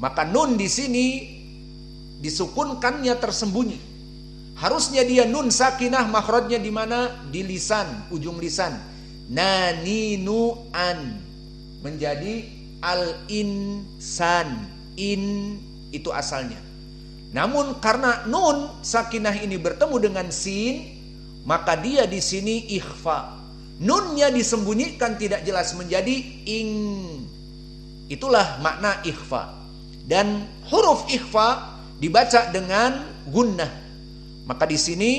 Maka nun di sini disukunkannya tersembunyi. Harusnya dia nun sakinah, makhrajnya di mana? Di lisan, ujung lisan. Naninu an menjadi al-insan. In itu asalnya. Namun karena nun sakinah ini bertemu dengan sin, maka dia di sini ikhfa. Nunnya disembunyikan, tidak jelas, menjadi ing. Itulah makna ikhfa. Dan huruf ikhfa dibaca dengan gunnah. Maka di sini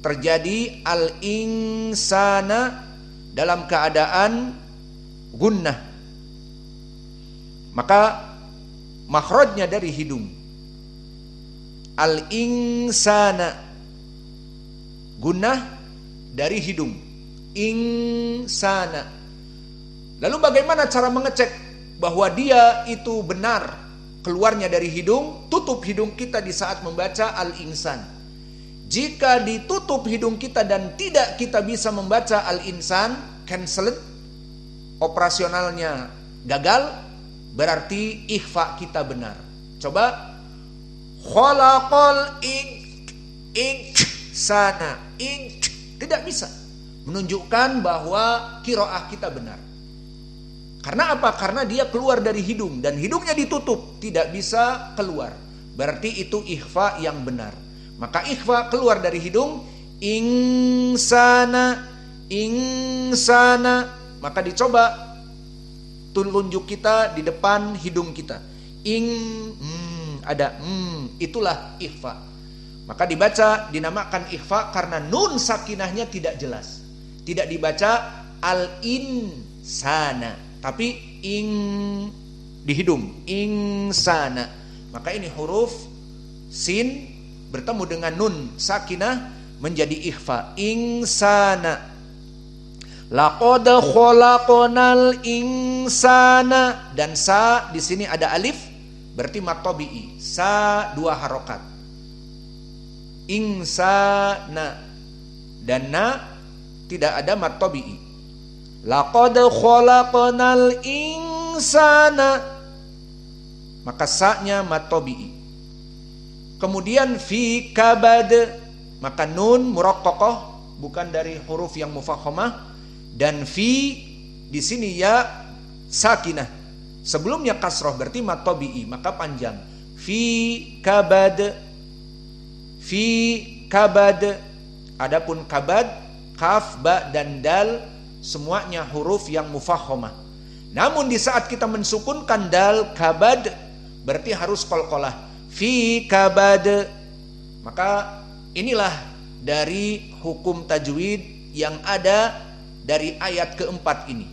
terjadi al-insana dalam keadaan gunnah. Maka makhrajnya dari hidung. Al-insana, gunnah dari hidung. Insana. Lalu bagaimana cara mengecek bahwa dia itu benar keluarnya dari hidung? Tutup hidung kita di saat membaca al-insan. Jika ditutup hidung kita dan tidak kita bisa membaca al-insan, cancelled, operasionalnya gagal, berarti ikhfa kita benar. Coba khalaqal insana, tidak bisa menunjukkan bahwa qiraah kita benar. Karena apa? Karena dia keluar dari hidung dan hidungnya ditutup, tidak bisa keluar. Berarti itu ikhfa yang benar. Maka ikhfa keluar dari hidung, insana. Maka dicoba telunjuk kita di depan hidung kita. Ada itulah ikhfa. Maka dibaca, dinamakan ikhfa karena nun sakinahnya tidak jelas. Tidak dibaca al-insana, tapi di hidung, insana. Maka ini huruf sin bertemu dengan nun sakinah menjadi ikhfa. Insana. Laqad khalaqnal insana. Dan sa di sini ada alif, berarti mat tabi'i. Sa 2 harokat. Insana. Dan na tidak ada mat tabi'i. Laqad khalaqnal insana. Maka sa-nya mat tabi'i. Kemudian fi kabad, maka nun muraqqaqah, bukan dari huruf yang mufakhamah. Dan fi di sini ya sakinah. Sebelumnya kasroh, berarti mat tabi'i, maka panjang. Fi kabad. Adapun kabad, kaf, ba dan dal semuanya huruf yang mufakhamah. Namun di saat kita mensukunkan dal kabad, berarti harus qalqalah. Fi kabad. Maka inilah dari hukum tajwid yang ada dari ayat keempat ini.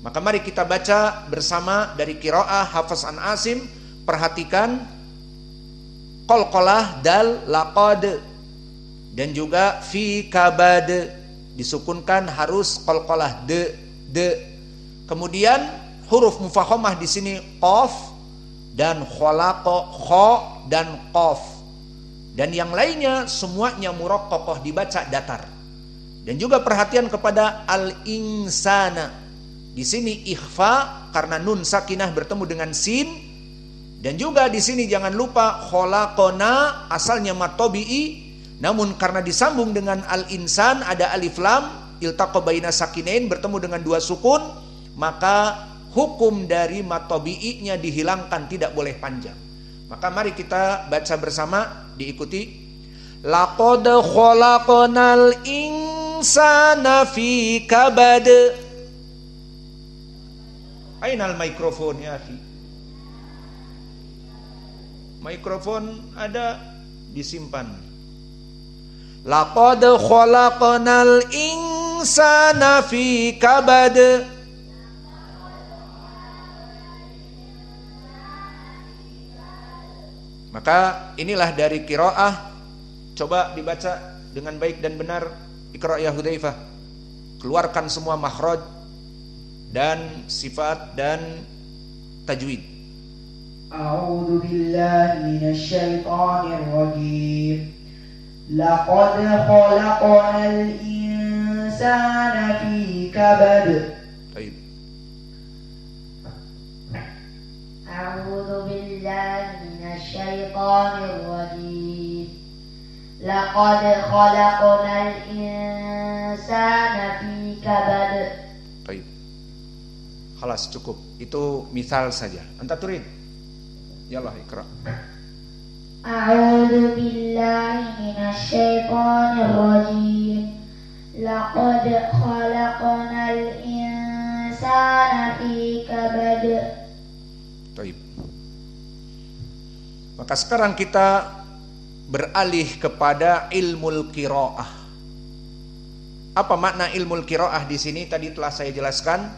Maka mari kita baca bersama dari qiraah Hafs an Asim. Perhatikan qalqalah dal laqad, dan juga fi kabad disukunkan harus qalqalah de. Kemudian huruf mufakhamah di sini qaf dan khalaqa, kha dan qaf. Dan yang lainnya semuanya muraqqaqah, dibaca datar. Dan juga perhatian kepada al-insana. Di sini ikhfa karena nun sakinah bertemu dengan sin. Dan juga di sini jangan lupa khalaqona asalnya mat tabi'i, namun karena disambung dengan al-insan ada alif lam iltaqa baina sakinain bertemu dengan 2 sukun, maka hukum dari mat tabi'inya dihilangkan, tidak boleh panjang. Maka mari kita baca bersama, diikuti. Laqad khalaqnal insana fi kabad. Ainal mikrofon ya akhi? Mikrofon ada, disimpan. Laqad khalaqnal insana fi kabad. Maka inilah dari qiraah. Coba dibaca dengan baik dan benar. Iqra ya Hudzaifah. Keluarkan semua makhraj dan sifat dan tajwid. A'udzu billahi minasyaitonir rajim. Laqad khalaqnal insana fi kabad. أعوذ بالله minasyaitonir rajim. Laqad khalaqnal insana fi kabad. Baik. Khalas, cukup. Itu misal saja. Anta turid. Yallah, ikra. A'udzu billahi minasyaitonir rajim. Laqad khalaqnal insana fi kabad. Baik. Maka sekarang kita beralih kepada ilmul qiraah. Apa makna ilmul qiraah di sini? Tadi telah saya jelaskan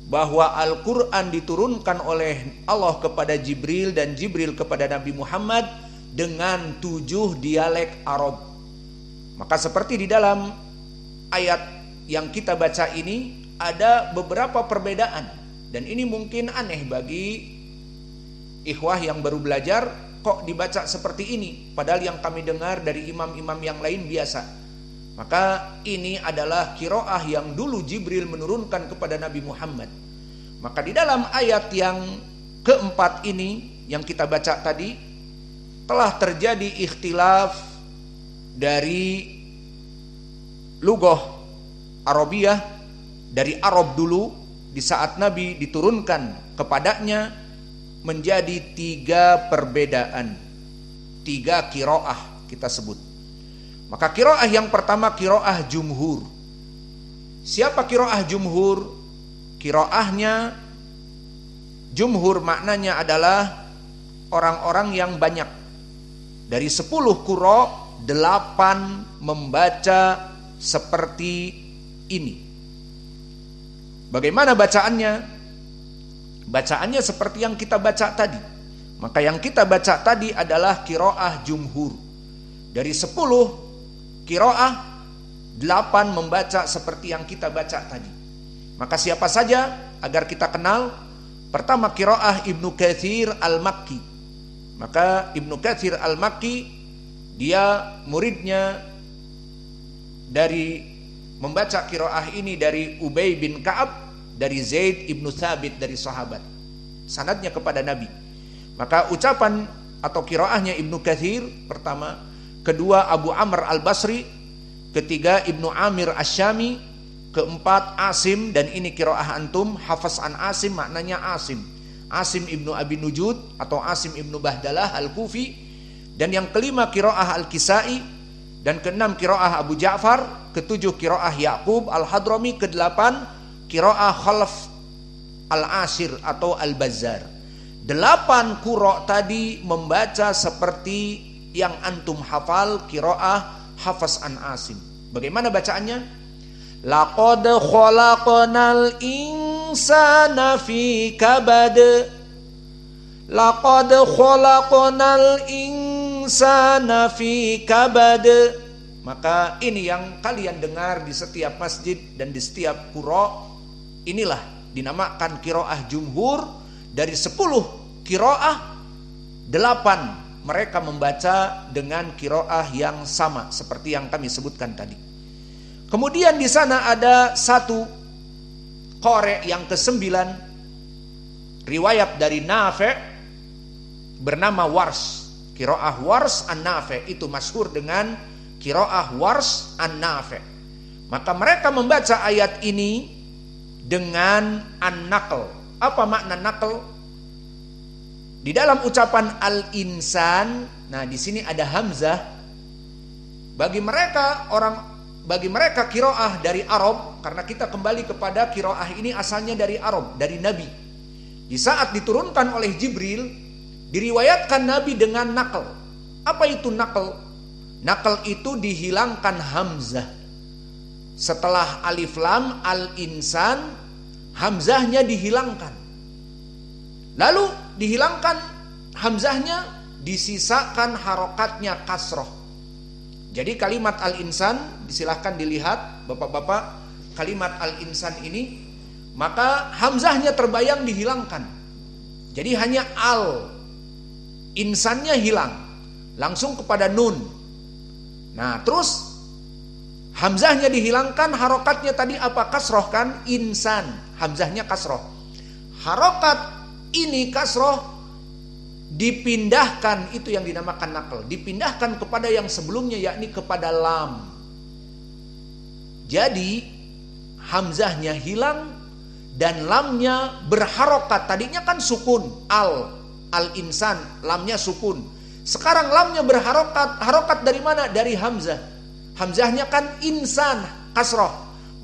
bahwa Al-Qur'an diturunkan oleh Allah kepada Jibril dan Jibril kepada Nabi Muhammad dengan 7 dialek Arab. Maka seperti di dalam ayat yang kita baca ini ada beberapa perbedaan, dan ini mungkin aneh bagi ikhwah yang baru belajar, kok dibaca seperti ini padahal yang kami dengar dari imam-imam yang lain biasa. Maka ini adalah qiraah yang dulu Jibril menurunkan kepada Nabi Muhammad. Maka di dalam ayat yang keempat ini yang kita baca tadi telah terjadi ikhtilaf dari lughah Arabiyah, dari Arab dulu di saat Nabi diturunkan kepadanya menjadi 3 perbedaan, 3 qiraah kita sebut. Maka qiraah yang pertama qiraah jumhur. Siapa qiraah jumhur? Qiraahnya jumhur maknanya adalah orang-orang yang banyak. Dari 10 qura 8 membaca seperti ini. Bagaimana bacaannya? Bacaannya seperti yang kita baca tadi. Maka yang kita baca tadi adalah qiraah jumhur. Dari 10 qiraah 8 membaca seperti yang kita baca tadi. Maka siapa saja agar kita kenal? Pertama qiraah Ibnu Katsir Al-Makki. Maka Ibnu Katsir Al-Makki dia muridnya dari membaca qiraah ini dari Ubay bin Ka'ab, dari Zaid ibnu Thabit, dari sahabat, sanadnya kepada Nabi. Maka ucapan atau qiraahnya Ibnu Katsir pertama, kedua Abu Amr Al-Basri, ketiga Ibnu Amir Asy-Syami, keempat Asim, dan ini qiraah antum, hafaz an Asim maknanya Asim, Asim ibnu Abi Nujud atau Asim ibnu Bahdalah Al-Kufi, dan yang kelima qiraah Al-Kisai, dan keenam qiraah Abu Ja'far, ketujuh qiraah Ya'qub Al-Hadrami, kedelapan qiraah Khalaf Al-Ashir atau Al-Bazzar. 8 qura tadi membaca seperti yang antum hafal, qiraah hafaz an Asim. Bagaimana bacaannya? Laqad khalaqnal insana fi kabad. Laqad khalaqnal insana fi kabad. Maka ini yang kalian dengar di setiap masjid dan di setiap qura. Inilah dinamakan qiraah jumhur. Dari 10 qiraah 8 mereka membaca dengan qiraah yang sama seperti yang kami sebutkan tadi. Kemudian di sana ada satu qari yang ke-9, riwayat dari Nafi' bernama Wars. Qiraah Wars an-Nafi' itu masyhur dengan qiraah Wars an-Nafi'. Maka mereka membaca ayat ini dengan an-naql. Apa makna naql? Di dalam ucapan al-insan, nah di sini ada hamzah. Bagi mereka qiraah dari Arab, karena kita kembali kepada qiraah ini asalnya dari Arab, dari Nabi. Di saat diturunkan oleh Jibril, diriwayatkan Nabi dengan naql. Apa itu naql? Naql itu dihilangkan hamzah. Setelah alif lam al-insan, hamzahnya dihilangkan. Lalu dihilangkan hamzahnya, disisakan harokatnya kasroh. Jadi kalimat al-insan, disilahkan dilihat bapak-bapak, kalimat al-insan ini, maka hamzahnya terbayang dihilangkan. Jadi hanya al, insannya hilang, langsung kepada nun. Nah terus hamzahnya dihilangkan, harokatnya tadi apa? Kasroh kan? Insan, hamzahnya kasroh. Harokat ini kasroh dipindahkan, itu yang dinamakan naql, dipindahkan kepada yang sebelumnya, yakni kepada lam. Jadi hamzahnya hilang dan lamnya berharokat. Tadinya kan sukun, al-insan, lamnya sukun. Sekarang lamnya berharokat. Harokat dari mana? Dari hamzah. Hamzahnya kan insan, kasroh,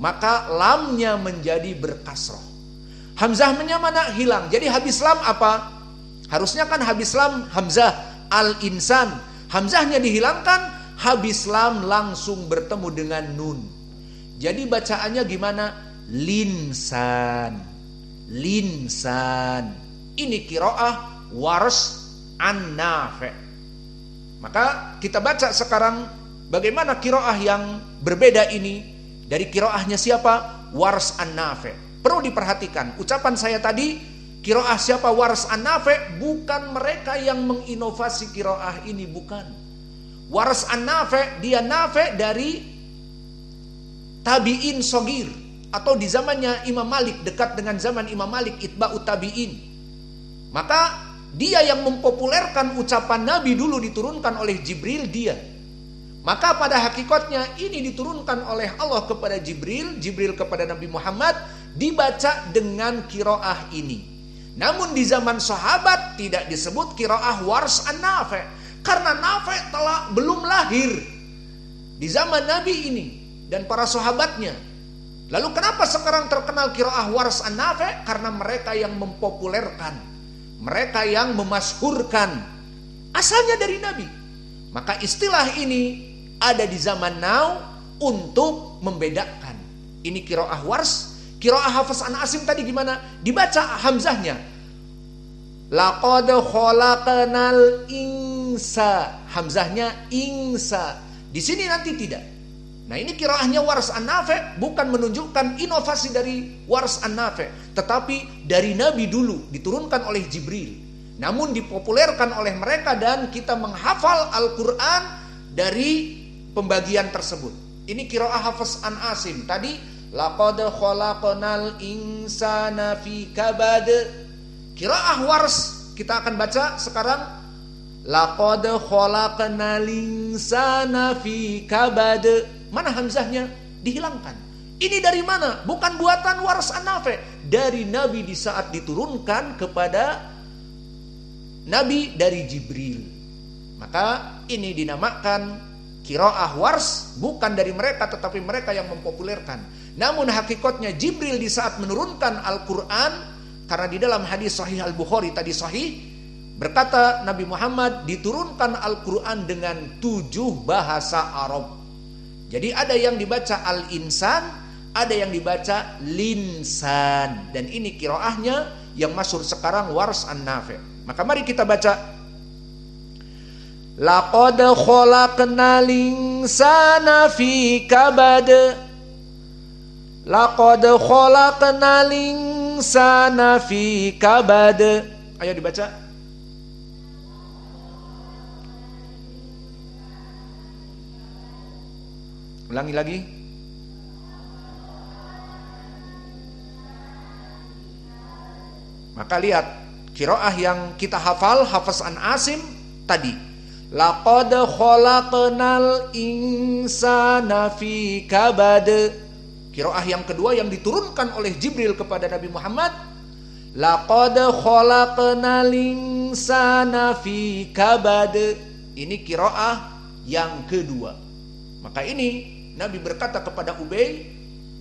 maka lamnya menjadi berkasroh. Hamzahnya mana? Hilang. Jadi habis lam apa? Harusnya kan habis lam hamzah, al-insan. Hamzahnya dihilangkan, habis lam langsung bertemu dengan nun. Jadi bacaannya gimana? Linsan. Linsan. Ini qiraah Warsh an Nafi'. Maka kita baca sekarang bagaimana qiraah yang berbeda ini dari qiraahnya siapa? Warsh an Nafi'. Perlu diperhatikan, ucapan saya tadi qiraah siapa? Warsh an Nafi', bukan mereka yang menginovasi qiraah ini, bukan. Warsh an Nafi', dia Nafi' dari tabi'in sogir, atau di zamannya Imam Malik, dekat dengan zaman Imam Malik, itba'ut tabi'in. Maka dia yang mempopulerkan ucapan Nabi dulu diturunkan oleh Jibril, dia. Maka pada hakikatnya ini diturunkan oleh Allah kepada Jibril, Jibril kepada Nabi Muhammad, dibaca dengan qiraah ini. Namun di zaman sahabat tidak disebut qiraah Warsh an Nafi', karena Nafi' belum lahir di zaman Nabi ini dan para sahabatnya. Lalu kenapa sekarang terkenal qiraah Warsh an Nafi'? Karena mereka yang mempopulerkan, mereka yang memasyhurkan, asalnya dari Nabi. Maka istilah ini ada di zaman now untuk membedakan. Ini qiraah Warsh. Qiraah Hafs an Asim tadi gimana? Dibaca hamzahnya. Laqad khalaqnal insa. Hamzahnya insa. Di sini nanti tidak. Nah, ini qiraahnya Warsh an Nafi', bukan menunjukkan inovasi dari Warsh an Nafi', tetapi dari Nabi dulu diturunkan oleh Jibril. Namun dipopulerkan oleh mereka dan kita menghafal Al-Qur'an dari pembagian tersebut. Ini qiraah Hafs an Asim. Tadi laqad khalaqnal insana fi kabad. Qiraah Warsh kita akan baca sekarang. Laqad khalaqnal insana fi kabad. Mana hamzahnya? Dihilangkan. Ini dari mana? Bukan buatan Warsh an Nafi', dari Nabi di saat diturunkan kepada Nabi dari Jibril. Maka ini dinamakan qiraah Warsh, bukan dari mereka tetapi mereka yang mempopulerkan. Namun hakikatnya Jibril di saat menurunkan Al-Quran, karena di dalam hadis Sahih Al-Bukhari tadi sahih, berkata Nabi Muhammad diturunkan Al-Quran dengan 7 bahasa Arab. Jadi ada yang dibaca al-insan, ada yang dibaca linsan. Dan ini qiraahnya yang masyhur sekarang Warsh an Nafi'. Maka mari kita baca. Laqad khalaqnal insana fi kabad. Laqad khalaqnal insana fi kabad. Ayo dibaca. Ulangi lagi. Maka lihat qiraah yang kita hafal Hafs an Asim tadi. Laqad khalaqnal insana fi kabad. Qiraah yang kedua yang diturunkan oleh Jibril kepada Nabi Muhammad. Laqad khalaqnal insana fi kabad. Ini qiraah yang kedua. Maka ini Nabi berkata kepada Ubay,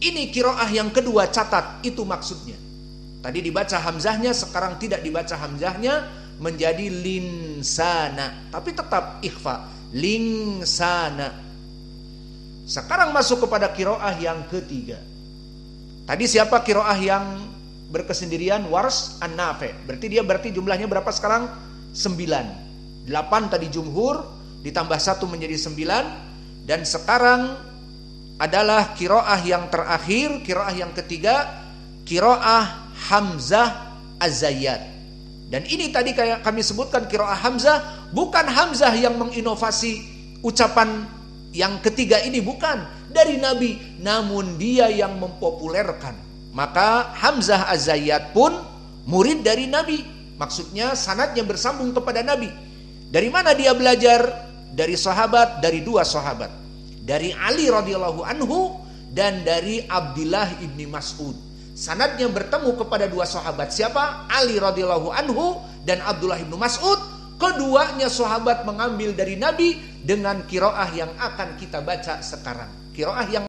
ini qiraah yang kedua, catat, itu maksudnya. Tadi dibaca hamzahnya, sekarang tidak dibaca hamzahnya, menjadi linsana, tapi tetap ikhfa, linsana. Sekarang masuk kepada qiraah yang ketiga. Tadi siapa qiraah yang berkesendirian? Warsh an Nafi'. Berarti jumlahnya berapa sekarang? 9. 8 tadi jumhur, ditambah 1 menjadi 9. Dan sekarang adalah qiraah yang terakhir, qiraah yang ketiga, qiraah Hamzah Az-Zayyat. Dan ini tadi kayak kami sebutkan qiraah Hamzah, bukan Hamzah yang menginovasi ucapan yang ketiga ini, bukan dari Nabi, namun dia yang mempopulerkan. Maka Hamzah Az-Zayyat pun murid dari Nabi. Maksudnya sanadnya bersambung kepada Nabi. Dari mana dia belajar? Dari sahabat, dari dua sahabat. Dari Ali radhiyallahu anhu dan dari Abdullah ibni Mas'ud. Sanadnya bertemu kepada dua sahabat. Siapa? Ali radhiyallahu anhu dan Abdullah ibnu Mas'ud. Keduanya sahabat mengambil dari Nabi dengan qiraah yang akan kita baca sekarang. Qiraah yang